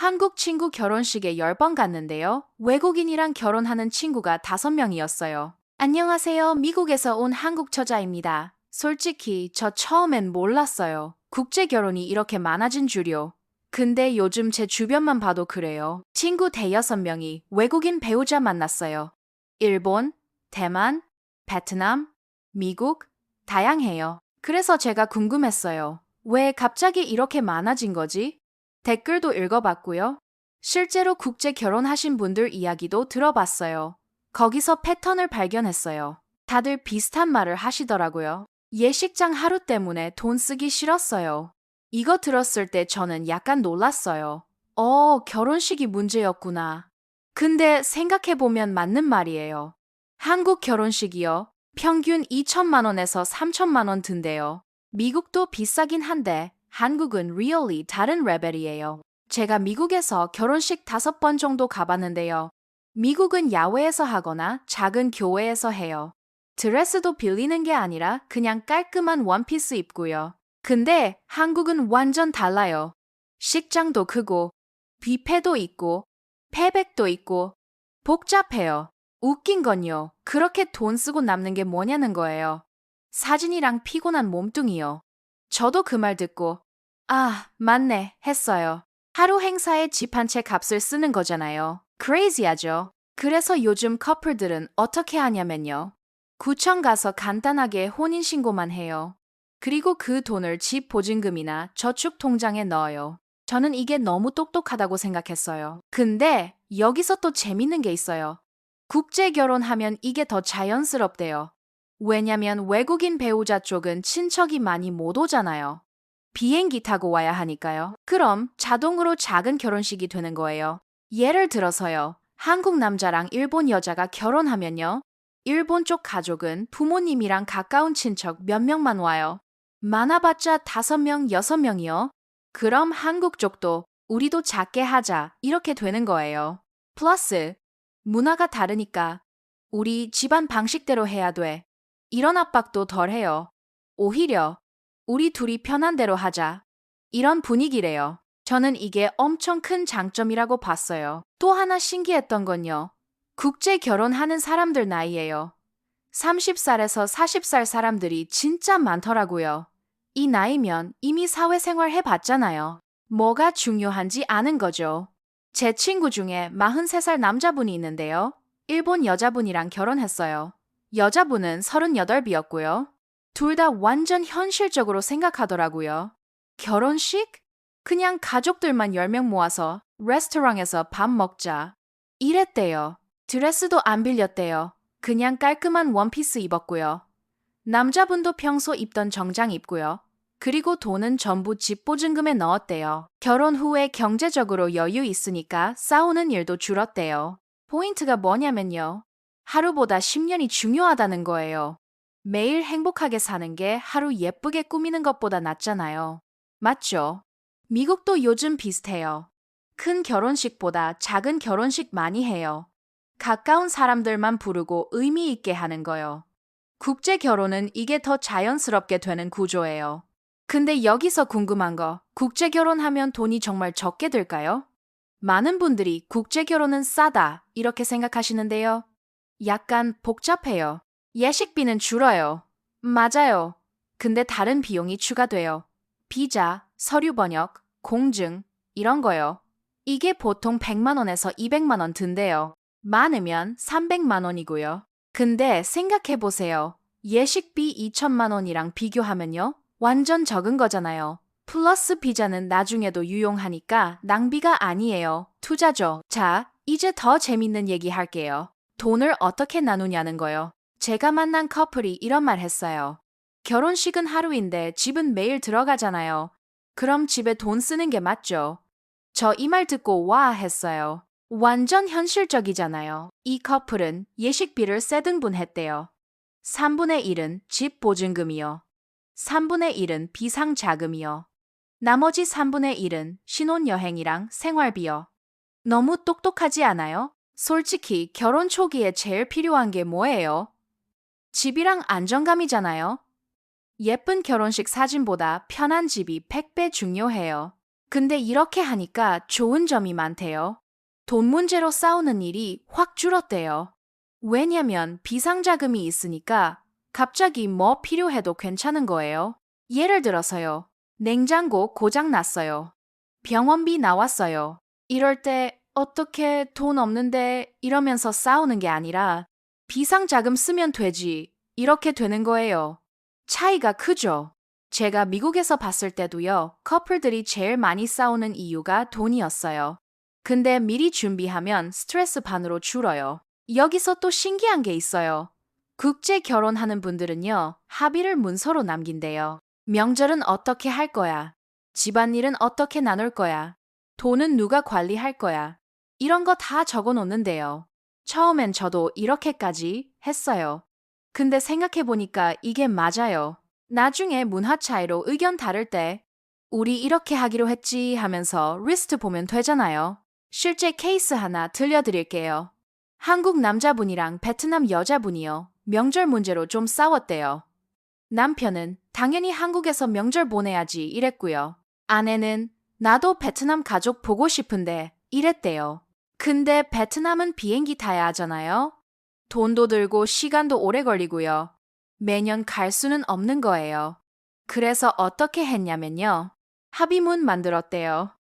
한국 친구 결혼식에 10번 갔는데요. 외국인이랑 결혼하는 친구가 5명이었어요. 안녕하세요. 미국에서 온 한국 처자입니다. 솔직히 저 처음엔 몰랐어요. 국제 결혼이 이렇게 많아진 줄요. 근데 요즘 제 주변만 봐도 그래요. 친구 대여섯 명이 외국인 배우자 만났어요. 일본, 대만, 베트남, 미국, 다양해요. 그래서 제가 궁금했어요. 왜 갑자기 이렇게 많아진 거지? 댓글도 읽어봤고요. 실제로 국제 결혼하신 분들 이야기도 들어봤어요. 거기서 패턴을 발견했어요. 다들 비슷한 말을 하시더라고요. 예식장 하루 때문에 돈 쓰기 싫었어요. 이거 들었을 때 저는 약간 놀랐어요. 결혼식이 문제였구나. 근데 생각해보면 맞는 말이에요. 한국 결혼식이요. 평균 2천만 원에서 3천만 원 든대요. 미국도 비싸긴 한데 한국은 really 다른 레벨이에요. 제가 미국에서 결혼식 5번 정도 가봤는데요. 미국은 야외에서 하거나 작은 교회에서 해요. 드레스도 빌리는 게 아니라 그냥 깔끔한 원피스 입고요. 근데 한국은 완전 달라요. 식장도 크고, 뷔페도 있고, 패백도 있고, 복잡해요. 웃긴 건요. 그렇게 돈 쓰고 남는 게 뭐냐는 거예요. 사진이랑 피곤한 몸뚱이요. 저도 그 말 듣고, 아, 맞네, 했어요. 하루 행사에 집 한 채 값을 쓰는 거잖아요. crazy하죠. 그래서 요즘 커플들은 어떻게 하냐면요. 구청 가서 간단하게 혼인신고만 해요. 그리고 그 돈을 집 보증금이나 저축 통장에 넣어요. 저는 이게 너무 똑똑하다고 생각했어요. 근데 여기서 또 재밌는 게 있어요. 국제 결혼하면 이게 더 자연스럽대요. 왜냐면 외국인 배우자 쪽은 친척이 많이 못 오잖아요. 비행기 타고 와야 하니까요. 그럼 자동으로 작은 결혼식이 되는 거예요. 예를 들어서요. 한국 남자랑 일본 여자가 결혼하면요. 일본 쪽 가족은 부모님이랑 가까운 친척 몇 명만 와요. 많아봤자 5명, 6명이요. 그럼 한국 쪽도 우리도 작게 하자 이렇게 되는 거예요. 플러스 문화가 다르니까 우리 집안 방식대로 해야 돼. 이런 압박도 덜해요. 오히려 우리 둘이 편한 대로 하자. 이런 분위기래요. 저는 이게 엄청 큰 장점이라고 봤어요. 또 하나 신기했던 건요. 국제 결혼하는 사람들 나이예요. 30살에서 40살 사람들이 진짜 많더라고요. 이 나이면 이미 사회생활 해봤잖아요. 뭐가 중요한지 아는 거죠. 제 친구 중에 43살 남자분이 있는데요. 일본 여자분이랑 결혼했어요. 여자분은 38이었고요. 둘 다 완전 현실적으로 생각하더라고요. 결혼식? 그냥 가족들만 10명 모아서 레스토랑에서 밥 먹자. 이랬대요. 드레스도 안 빌렸대요. 그냥 깔끔한 원피스 입었고요. 남자분도 평소 입던 정장 입고요. 그리고 돈은 전부 집 보증금에 넣었대요. 결혼 후에 경제적으로 여유 있으니까 싸우는 일도 줄었대요. 포인트가 뭐냐면요. 하루보다 10년이 중요하다는 거예요. 매일 행복하게 사는 게 하루 예쁘게 꾸미는 것보다 낫잖아요. 맞죠? 미국도 요즘 비슷해요. 큰 결혼식보다 작은 결혼식 많이 해요. 가까운 사람들만 부르고 의미 있게 하는 거요. 국제 결혼은 이게 더 자연스럽게 되는 구조예요. 근데 여기서 궁금한 거, 국제 결혼하면 돈이 정말 적게 들까요? 많은 분들이 국제 결혼은 싸다, 이렇게 생각하시는데요. 약간 복잡해요. 예식비는 줄어요. 맞아요. 근데 다른 비용이 추가돼요. 비자, 서류 번역, 공증, 이런 거요. 이게 보통 100만 원에서 200만 원 든대요. 많으면 300만 원이고요. 근데 생각해보세요. 예식비 2천만 원이랑 비교하면요. 완전 적은 거잖아요. 플러스 비자는 나중에도 유용하니까 낭비가 아니에요. 투자죠. 자, 이제 더 재밌는 얘기 할게요. 돈을 어떻게 나누냐는 거요. 제가 만난 커플이 이런 말 했어요. 결혼식은 하루인데 집은 매일 들어가잖아요. 그럼 집에 돈 쓰는 게 맞죠? 저 이 말 듣고 와 했어요. 완전 현실적이잖아요. 이 커플은 예식비를 세 등분했대요. 3분의 1은 집 보증금이요. 3분의 1은 비상자금이요. 나머지 3분의 1은 신혼여행이랑 생활비요. 너무 똑똑하지 않아요? 솔직히 결혼 초기에 제일 필요한 게 뭐예요? 집이랑 안정감이잖아요. 예쁜 결혼식 사진보다 편한 집이 100배 중요해요. 근데 이렇게 하니까 좋은 점이 많대요. 돈 문제로 싸우는 일이 확 줄었대요. 왜냐면 비상자금이 있으니까 갑자기 뭐 필요해도 괜찮은 거예요. 예를 들어서요. 냉장고 고장 났어요. 병원비 나왔어요. 이럴 때 어떻게 돈 없는데 이러면서 싸우는 게 아니라 비상자금 쓰면 되지. 이렇게 되는 거예요. 차이가 크죠? 제가 미국에서 봤을 때도요. 커플들이 제일 많이 싸우는 이유가 돈이었어요. 근데 미리 준비하면 스트레스 반으로 줄어요. 여기서 또 신기한 게 있어요. 국제 결혼하는 분들은요. 합의를 문서로 남긴대요. 명절은 어떻게 할 거야? 집안일은 어떻게 나눌 거야? 돈은 누가 관리할 거야? 이런 거 다 적어 놓는데요. 처음엔 저도 이렇게까지 했어요. 근데 생각해보니까 이게 맞아요. 나중에 문화 차이로 의견 다를 때 우리 이렇게 하기로 했지 하면서 리스트 보면 되잖아요. 실제 케이스 하나 들려드릴게요. 한국 남자분이랑 베트남 여자분이요. 명절 문제로 좀 싸웠대요. 남편은 당연히 한국에서 명절 보내야지 이랬고요. 아내는 나도 베트남 가족 보고 싶은데 이랬대요. 근데 베트남은 비행기 타야 하잖아요. 돈도 들고 시간도 오래 걸리고요. 매년 갈 수는 없는 거예요. 그래서 어떻게 했냐면요. 합의문 만들었대요.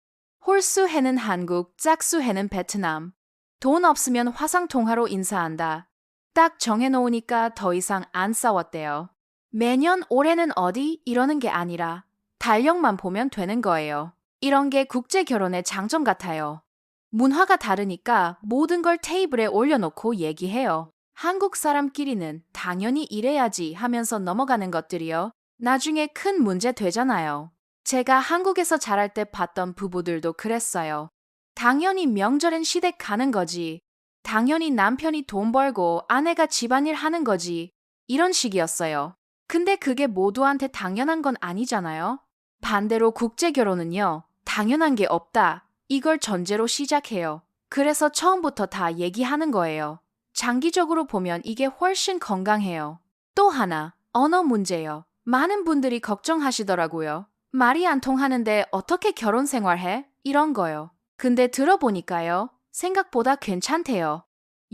홀수해는 한국, 짝수해는 베트남. 돈 없으면 화상통화로 인사한다. 딱 정해놓으니까 더 이상 안 싸웠대요. 매년 올해는 어디 이러는 게 아니라 달력만 보면 되는 거예요. 이런 게 국제 결혼의 장점 같아요. 문화가 다르니까 모든 걸 테이블에 올려놓고 얘기해요. 한국 사람끼리는 당연히 이래야지 하면서 넘어가는 것들이요. 나중에 큰 문제 되잖아요. 제가 한국에서 자랄 때 봤던 부부들도 그랬어요. 당연히 명절엔 시댁 가는 거지. 당연히 남편이 돈 벌고 아내가 집안일 하는 거지. 이런 식이었어요. 근데 그게 모두한테 당연한 건 아니잖아요. 반대로 국제 결혼은요. 당연한 게 없다. 이걸 전제로 시작해요. 그래서 처음부터 다 얘기하는 거예요. 장기적으로 보면 이게 훨씬 건강해요. 또 하나, 언어 문제요. 많은 분들이 걱정하시더라고요. 말이 안 통하는데 어떻게 결혼 생활해? 이런 거요. 근데 들어보니까요. 생각보다 괜찮대요.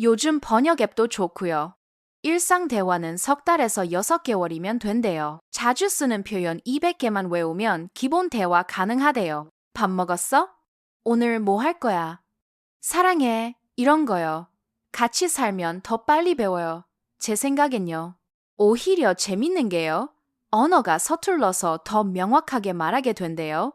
요즘 번역 앱도 좋고요. 일상 대화는 석 달에서 6개월이면 된대요. 자주 쓰는 표현 200개만 외우면 기본 대화 가능하대요. 밥 먹었어? 오늘 뭐 할 거야? 사랑해. 이런 거요. 같이 살면 더 빨리 배워요. 제 생각엔요. 오히려 재밌는 게요. 언어가 서툴러서 더 명확하게 말하게 된대요.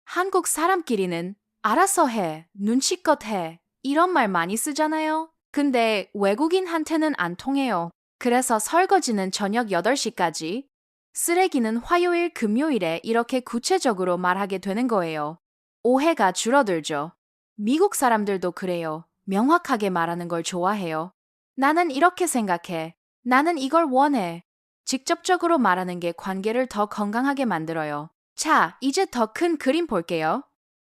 한국 사람끼리는 알아서 해, 눈치껏 해, 이런 말 많이 쓰잖아요. 근데 외국인한테는 안 통해요. 그래서 설거지는 저녁 8시까지, 쓰레기는 화요일, 금요일에 이렇게 구체적으로 말하게 되는 거예요. 오해가 줄어들죠. 미국 사람들도 그래요. 명확하게 말하는 걸 좋아해요. 나는 이렇게 생각해. 나는 이걸 원해. 직접적으로 말하는 게 관계를 더 건강하게 만들어요. 자, 이제 더 큰 그림 볼게요.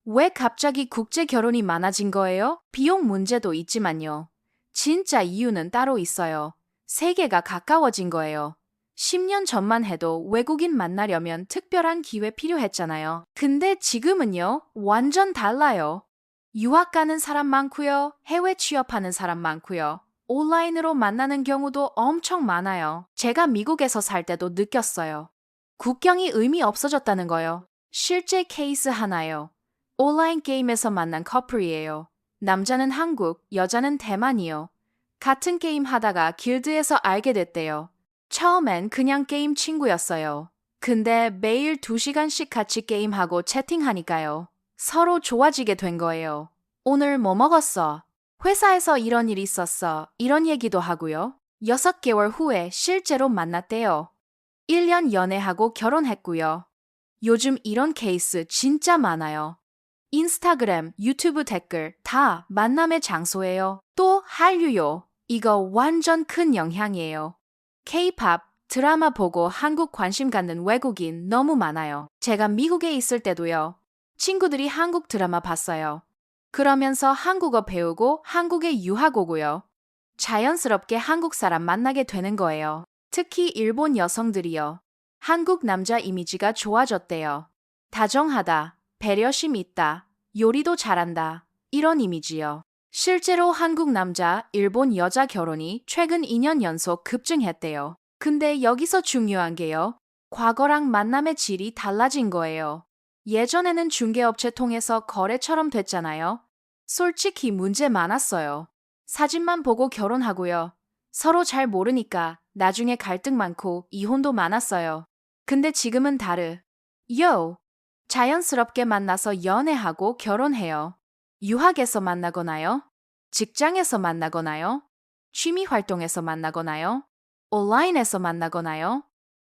왜 갑자기 국제 결혼이 많아진 거예요? 비용 문제도 있지만요. 진짜 이유는 따로 있어요. 세계가 가까워진 거예요. 10년 전만 해도 외국인 만나려면 특별한 기회 필요했잖아요. 근데 지금은요, 완전 달라요. 유학 가는 사람 많고요. 해외 취업하는 사람 많고요. 온라인으로 만나는 경우도 엄청 많아요. 제가 미국에서 살 때도 느꼈어요. 국경이 의미 없어졌다는 거요. 실제 케이스 하나요. 온라인 게임에서 만난 커플이에요. 남자는 한국, 여자는 대만이요. 같은 게임 하다가 길드에서 알게 됐대요. 처음엔 그냥 게임 친구였어요. 근데 매일 2시간씩 같이 게임하고 채팅하니까요. 서로 좋아지게 된 거예요. 오늘 뭐 먹었어? 회사에서 이런 일 있었어. 이런 얘기도 하고요. 6개월 후에 실제로 만났대요. 1년 연애하고 결혼했고요. 요즘 이런 케이스 진짜 많아요. 인스타그램, 유튜브 댓글 다 만남의 장소예요. 또 한류요. 이거 완전 큰 영향이에요. K-팝, 드라마 보고 한국 관심 갖는 외국인 너무 많아요. 제가 미국에 있을 때도요. 친구들이 한국 드라마 봤어요. 그러면서 한국어 배우고 한국에 유학 오고요. 자연스럽게 한국 사람 만나게 되는 거예요. 특히 일본 여성들이요. 한국 남자 이미지가 좋아졌대요. 다정하다, 배려심 있다, 요리도 잘한다, 이런 이미지요. 실제로 한국 남자, 일본 여자 결혼이 최근 2년 연속 급증했대요. 근데 여기서 중요한 게요. 과거랑 만남의 질이 달라진 거예요. 예전에는 중개업체 통해서 거래처럼 됐잖아요. 솔직히 문제 많았어요. 사진만 보고 결혼하고요. 서로 잘 모르니까 나중에 갈등 많고 이혼도 많았어요. 근데 지금은 요! 자연스럽게 만나서 연애하고 결혼해요. 유학에서 만나거나요? 직장에서 만나거나요? 취미 활동에서 만나거나요? 온라인에서 만나거나요?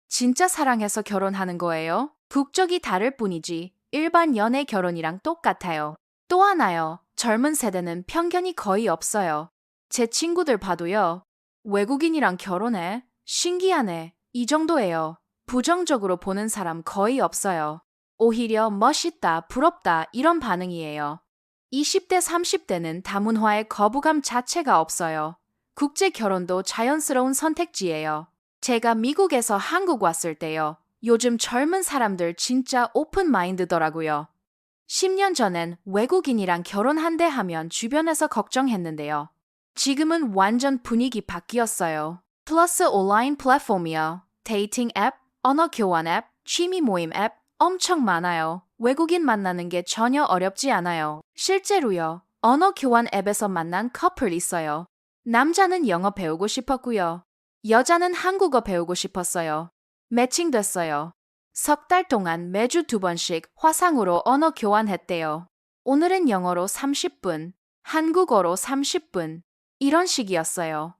진짜 사랑해서 결혼하는 거예요. 국적이 다를 뿐이지 일반 연애 결혼이랑 똑같아요. 또 하나요. 젊은 세대는 편견이 거의 없어요. 제 친구들 봐도요. 외국인이랑 결혼해? 신기하네. 이 정도예요. 부정적으로 보는 사람 거의 없어요. 오히려 멋있다, 부럽다 이런 반응이에요. 20대, 30대는 다문화의 거부감 자체가 없어요. 국제 결혼도 자연스러운 선택지예요. 제가 미국에서 한국 왔을 때요. 요즘 젊은 사람들 진짜 오픈 마인드더라고요. 10년 전엔 외국인이랑 결혼한대 하면 주변에서 걱정했는데요. 지금은 완전 분위기 바뀌었어요. 플러스 온라인 플랫폼이요. 데이팅 앱, 언어 교환 앱, 취미 모임 앱 엄청 많아요. 외국인 만나는 게 전혀 어렵지 않아요. 실제로요. 언어 교환 앱에서 만난 커플 있어요. 남자는 영어 배우고 싶었고요. 여자는 한국어 배우고 싶었어요. 매칭됐어요. 석 달 동안 매주 2번씩 화상으로 언어 교환했대요. 오늘은 영어로 30분, 한국어로 30분. 이런 식이었어요.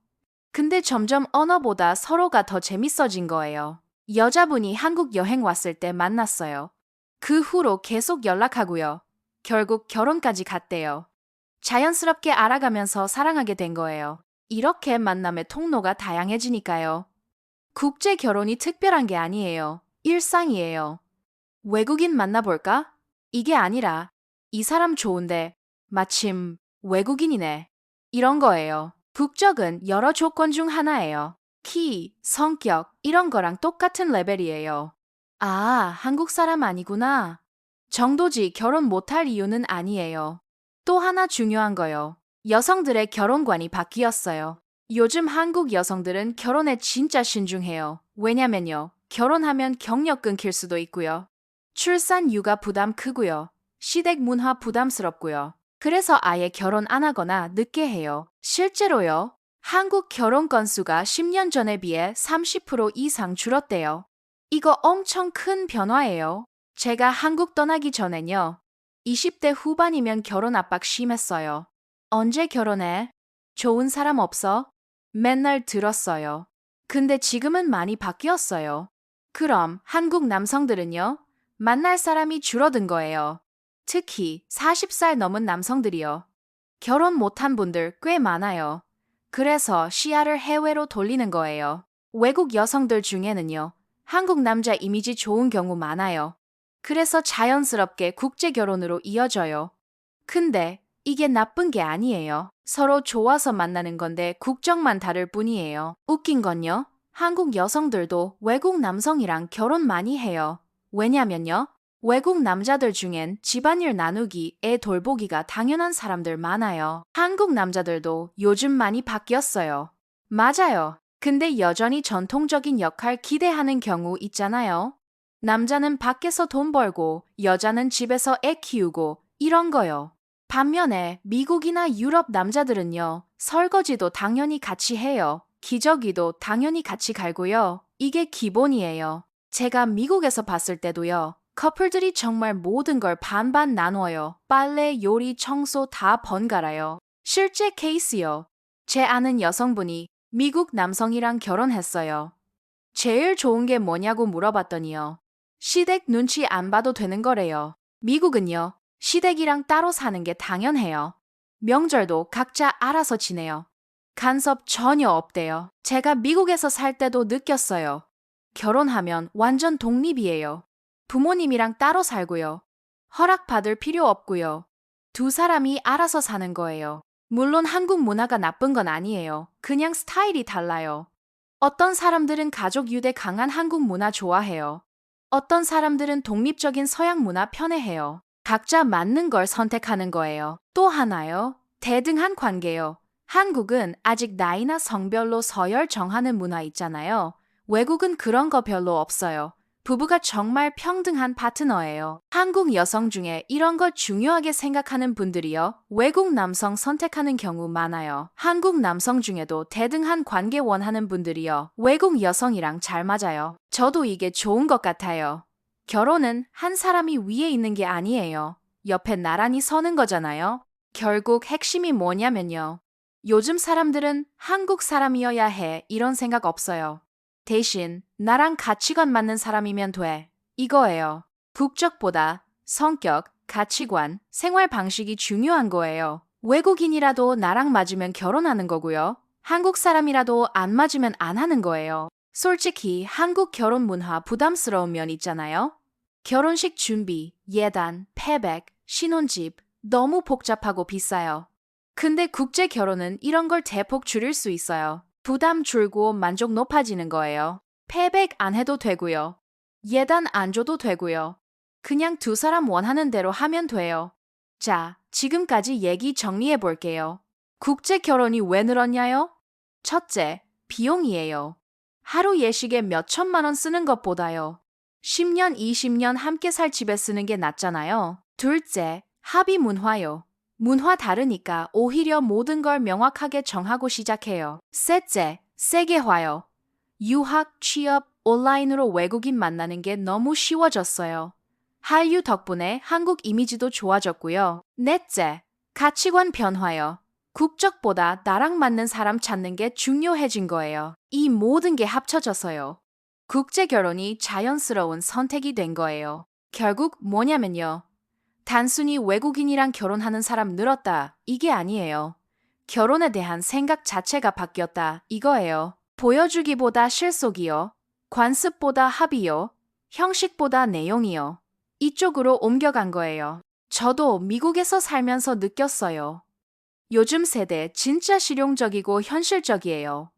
근데 점점 언어보다 서로가 더 재밌어진 거예요. 여자분이 한국 여행 왔을 때 만났어요. 그 후로 계속 연락하고요. 결국 결혼까지 갔대요. 자연스럽게 알아가면서 사랑하게 된 거예요. 이렇게 만남의 통로가 다양해지니까요. 국제 결혼이 특별한 게 아니에요. 일상이에요. 외국인 만나볼까? 이게 아니라 이 사람 좋은데 마침 외국인이네. 이런 거예요. 국적은 여러 조건 중 하나예요. 키, 성격, 이런 거랑 똑같은 레벨이에요. 아, 한국 사람 아니구나. 정도지 결혼 못할 이유는 아니에요. 또 하나 중요한 거요. 여성들의 결혼관이 바뀌었어요. 요즘 한국 여성들은 결혼에 진짜 신중해요. 왜냐면요. 결혼하면 경력 끊길 수도 있고요. 출산 육아 부담 크고요. 시댁 문화 부담스럽고요. 그래서 아예 결혼 안 하거나 늦게 해요. 실제로요. 한국 결혼 건수가 10년 전에 비해 30% 이상 줄었대요. 이거 엄청 큰 변화예요. 제가 한국 떠나기 전엔요. 20대 후반이면 결혼 압박 심했어요. 언제 결혼해? 좋은 사람 없어? 맨날 들었어요. 근데 지금은 많이 바뀌었어요. 그럼 한국 남성들은요? 만날 사람이 줄어든 거예요. 특히 40살 넘은 남성들이요. 결혼 못한 분들 꽤 많아요. 그래서 시야를 해외로 돌리는 거예요. 외국 여성들 중에는요. 한국 남자 이미지 좋은 경우 많아요. 그래서 자연스럽게 국제 결혼으로 이어져요. 근데 이게 나쁜 게 아니에요. 서로 좋아서 만나는 건데 국적만 다를 뿐이에요. 웃긴 건요. 한국 여성들도 외국 남성이랑 결혼 많이 해요. 왜냐면요. 외국 남자들 중엔 집안일 나누기, 애 돌보기가 당연한 사람들 많아요. 한국 남자들도 요즘 많이 바뀌었어요. 맞아요. 근데 여전히 전통적인 역할 기대하는 경우 있잖아요. 남자는 밖에서 돈 벌고 여자는 집에서 애 키우고 이런 거요. 반면에 미국이나 유럽 남자들은요. 설거지도 당연히 같이 해요. 기저귀도 당연히 같이 갈고요. 이게 기본이에요. 제가 미국에서 봤을 때도요. 커플들이 정말 모든 걸 반반 나눠요. 빨래, 요리, 청소 다 번갈아요. 실제 케이스요. 제 아는 여성분이 미국 남성이랑 결혼했어요. 제일 좋은 게 뭐냐고 물어봤더니요. 시댁 눈치 안 봐도 되는 거래요. 미국은요. 시댁이랑 따로 사는 게 당연해요. 명절도 각자 알아서 지내요. 간섭 전혀 없대요. 제가 미국에서 살 때도 느꼈어요. 결혼하면 완전 독립이에요. 부모님이랑 따로 살고요. 허락받을 필요 없고요. 두 사람이 알아서 사는 거예요. 물론 한국 문화가 나쁜 건 아니에요. 그냥 스타일이 달라요. 어떤 사람들은 가족 유대 강한 한국 문화 좋아해요. 어떤 사람들은 독립적인 서양 문화 편애해요. 각자 맞는 걸 선택하는 거예요. 또 하나요. 대등한 관계요. 한국은 아직 나이나 성별로 서열 정하는 문화 있잖아요. 외국은 그런 거 별로 없어요. 부부가 정말 평등한 파트너예요. 한국 여성 중에 이런 걸 중요하게 생각하는 분들이요. 외국 남성 선택하는 경우 많아요. 한국 남성 중에도 대등한 관계 원하는 분들이요. 외국 여성이랑 잘 맞아요. 저도 이게 좋은 것 같아요. 결혼은 한 사람이 위에 있는 게 아니에요. 옆에 나란히 서는 거잖아요. 결국 핵심이 뭐냐면요. 요즘 사람들은 한국 사람이어야 해 이런 생각 없어요. 대신 나랑 가치관 맞는 사람이면 돼. 이거예요. 국적보다 성격, 가치관, 생활 방식이 중요한 거예요. 외국인이라도 나랑 맞으면 결혼하는 거고요. 한국 사람이라도 안 맞으면 안 하는 거예요. 솔직히 한국 결혼 문화 부담스러운 면 있잖아요. 결혼식 준비, 예단, 패백, 신혼집 너무 복잡하고 비싸요. 근데 국제 결혼은 이런 걸 대폭 줄일 수 있어요. 부담 줄고 만족 높아지는 거예요. 패백 안 해도 되고요. 예단 안 줘도 되고요. 그냥 두 사람 원하는 대로 하면 돼요. 자, 지금까지 얘기 정리해 볼게요. 국제 결혼이 왜 늘었냐요? 첫째, 비용이에요. 하루 예식에 몇 천만 원 쓰는 것보다요. 10년, 20년 함께 살 집에 쓰는 게 낫잖아요. 둘째, 합의 문화요. 문화 다르니까 오히려 모든 걸 명확하게 정하고 시작해요. 셋째, 세계화요. 유학, 취업, 온라인으로 외국인 만나는 게 너무 쉬워졌어요. 한류 덕분에 한국 이미지도 좋아졌고요. 넷째, 가치관 변화요. 국적보다 나랑 맞는 사람 찾는 게 중요해진 거예요. 이 모든 게 합쳐져서요. 국제 결혼이 자연스러운 선택이 된 거예요. 결국 뭐냐면요. 단순히 외국인이랑 결혼하는 사람 늘었다. 이게 아니에요. 결혼에 대한 생각 자체가 바뀌었다. 이거예요. 보여주기보다 실속이요. 관습보다 합의요. 형식보다 내용이요. 이쪽으로 옮겨간 거예요. 저도 미국에서 살면서 느꼈어요. 요즘 세대 진짜 실용적이고 현실적이에요.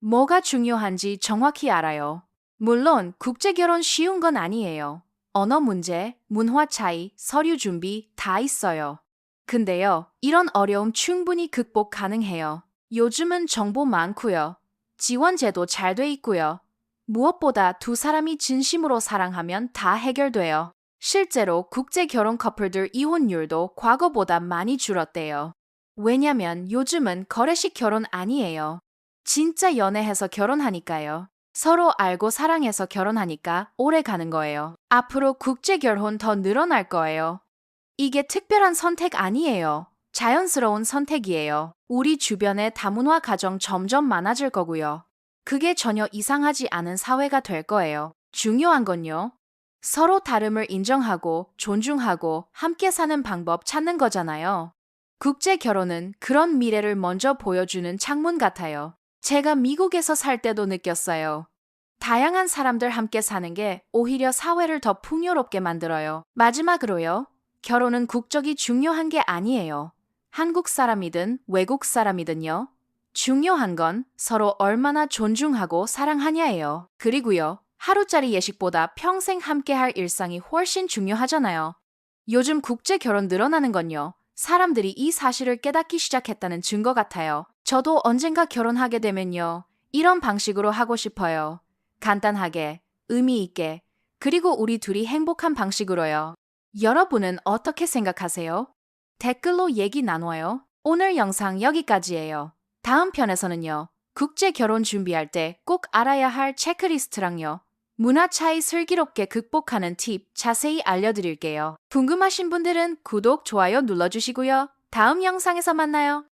뭐가 중요한지 정확히 알아요. 물론 국제결혼 쉬운 건 아니에요. 언어 문제, 문화 차이, 서류 준비 다 있어요. 근데요, 이런 어려움 충분히 극복 가능해요. 요즘은 정보 많고요. 지원제도 잘 돼 있고요. 무엇보다 두 사람이 진심으로 사랑하면 다 해결돼요. 실제로 국제결혼 커플들 이혼율도 과거보다 많이 줄었대요. 왜냐면 요즘은 거래식 결혼 아니에요. 진짜 연애해서 결혼하니까요. 서로 알고 사랑해서 결혼하니까 오래 가는 거예요. 앞으로 국제 결혼 더 늘어날 거예요. 이게 특별한 선택 아니에요. 자연스러운 선택이에요. 우리 주변에 다문화 가정 점점 많아질 거고요. 그게 전혀 이상하지 않은 사회가 될 거예요. 중요한 건요. 서로 다름을 인정하고 존중하고 함께 사는 방법 찾는 거잖아요. 국제 결혼은 그런 미래를 먼저 보여주는 창문 같아요. 제가 미국에서 살 때도 느꼈어요. 다양한 사람들 함께 사는 게 오히려 사회를 더 풍요롭게 만들어요. 마지막으로요. 결혼은 국적이 중요한 게 아니에요. 한국 사람이든 외국 사람이든요. 중요한 건 서로 얼마나 존중하고 사랑하냐예요. 그리고요. 하루짜리 예식보다 평생 함께할 일상이 훨씬 중요하잖아요. 요즘 국제 결혼 늘어나는 건요. 사람들이 이 사실을 깨닫기 시작했다는 증거 같아요. 저도 언젠가 결혼하게 되면요. 이런 방식으로 하고 싶어요. 간단하게, 의미 있게, 그리고 우리 둘이 행복한 방식으로요. 여러분은 어떻게 생각하세요? 댓글로 얘기 나눠요. 오늘 영상 여기까지예요. 다음 편에서는요. 국제 결혼 준비할 때 꼭 알아야 할 체크리스트랑요. 문화 차이 슬기롭게 극복하는 팁 자세히 알려드릴게요. 궁금하신 분들은 구독, 좋아요 눌러주시고요. 다음 영상에서 만나요.